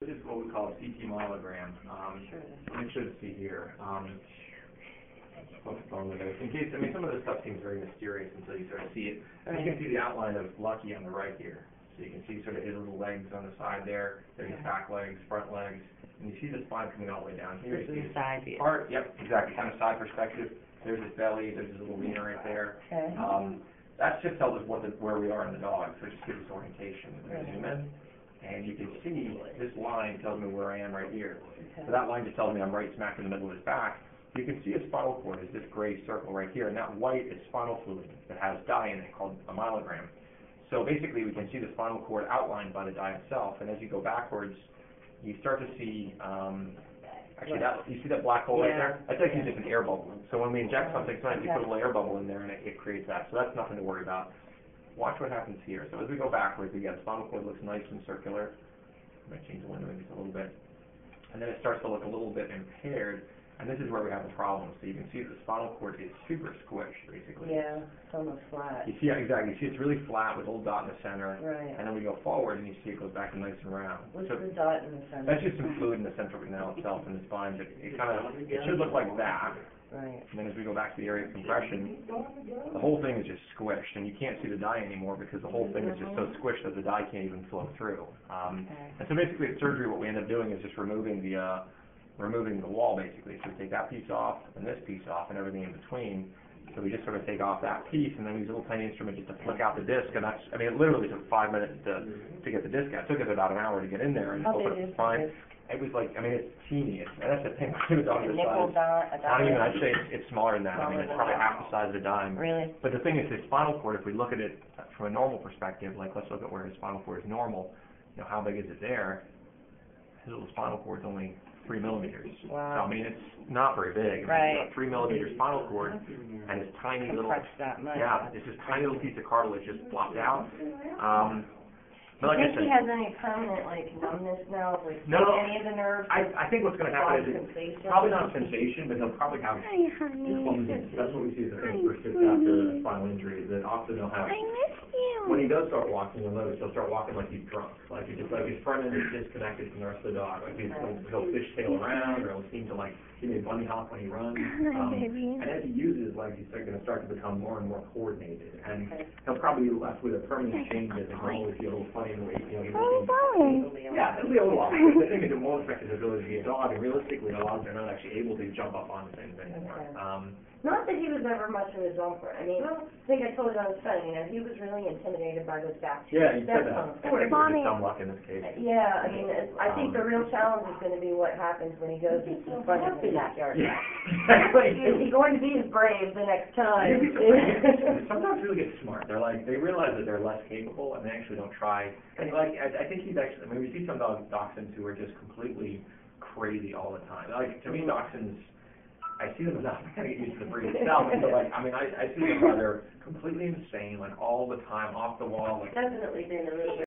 this is what we call a CT myelogram. Let me show the see here. What's wrong with it? In case, I mean, some of this stuff seems very mysterious until you sort of see it. And you can see the outline of Lucky on the right here. So you can see sort of his little legs on the side there. There's his back legs, front legs, and you see the spine coming all the way down here. This is the side view. Yep, exactly, kind of side perspective. There's his belly, there's his little wiener right there. Okay. That just tells us where we are in the dog, so it just gives us orientation. We're going to zoom in, and you can see this line tells me where I am right here. Okay. So that line just tells me I'm right smack in the middle of his back. You can see his spinal cord is this gray circle right here, and that white is spinal fluid that has dye in it called a myelogram. So basically we can see the spinal cord outlined by the dye itself, and as you go backwards, you start to see, actually you see that black hole right there? That's actually just an air bubble. So when we inject something, sometimes you put a little air bubble in there and it creates that. So that's nothing to worry about. Watch what happens here. So as we go backwards, again, spinal cord looks nice and circular. I'm going to change the window just a little bit. And then it starts to look a little bit impaired. And this is where we have the problem. So you can see the spinal cord is super squished, basically. Yeah, it's almost flat. You see, exactly. You see it's really flat with a little dot in the center. Right. And then we go forward, and you see it goes back and nice and round. What's the dot in the center? That's just some fluid in the central canal itself in the spine. It should look like that. Right. And then as we go back to the area of compression, the whole thing is just squished, and you can't see the dye anymore because the whole thing is just so squished that the dye can't even flow through. And so basically at surgery, what we end up doing is just removing the wall, basically. So we take that piece off and this piece off and everything in between. So we just sort of take off that piece and then we use a little tiny instrument just to flick out the disc. And that's, I mean, it literally took 5 minutes to get the disc out. It took us about an hour to get in there and open up the spine. It was like, I mean, it's teeny. And that's the thing. With the dog this size. Not even, I'd say it's smaller than that. I mean, it's probably half the size of a dime. Really? But the thing is, his spinal cord, if we look at it from a normal perspective, like let's look at where his spinal cord is normal, you know, how big is it there? His little spinal cord is only 3 millimeters. Wow. So, I mean, it's not very big. Right. It's a 3 millimeter spinal cord, and this tiny little, that much. yeah, it's this tiny little piece of cartilage just plopped out. But like Do you think I said, he has any permanent, like, numbness now, like no, any of the nerves? I think what's going to happen is probably not sensation, but he'll probably have clumsiness. That's what we see as the thing first after spinal injury, is that often they'll have, when he does start walking, you'll notice he'll start walking like he's drunk, like he's just like his front end is disconnected from the rest of the dog. Like he'll fishtail around, or he'll seem to like give me a bunny hop when he runs. And as he uses his legs, he's going to start to become more and more coordinated, and he'll probably be left with a permanent change that he'll always be a little funny in the way, you know, yeah, it'll be a little off. The thing is, it won't affect his ability to be a dog, and realistically, a lot of them are not actually able to jump up on things anymore. Not that he was ever much of a jumper. I mean, I think I told you on the phone, you know, he was really intimidated by those backs. Yeah, you said that. It's dumb luck in this case. Yeah, I mean, I think the real challenge is going to be what happens when he goes in front of the backyard. Yeah. Is he going to be as brave the next time? Some dogs really get smart. They're like, they realize that they're less capable, and they actually don't try. And like, I think he's actually, I mean, we see some dachshunds who are just completely crazy all the time. Like, to me, dachshunds, I see them as not going to get used to the breed itself. So like, I mean, I see them where they're completely insane, like all the time, off the wall. Like, Definitely been a little bit.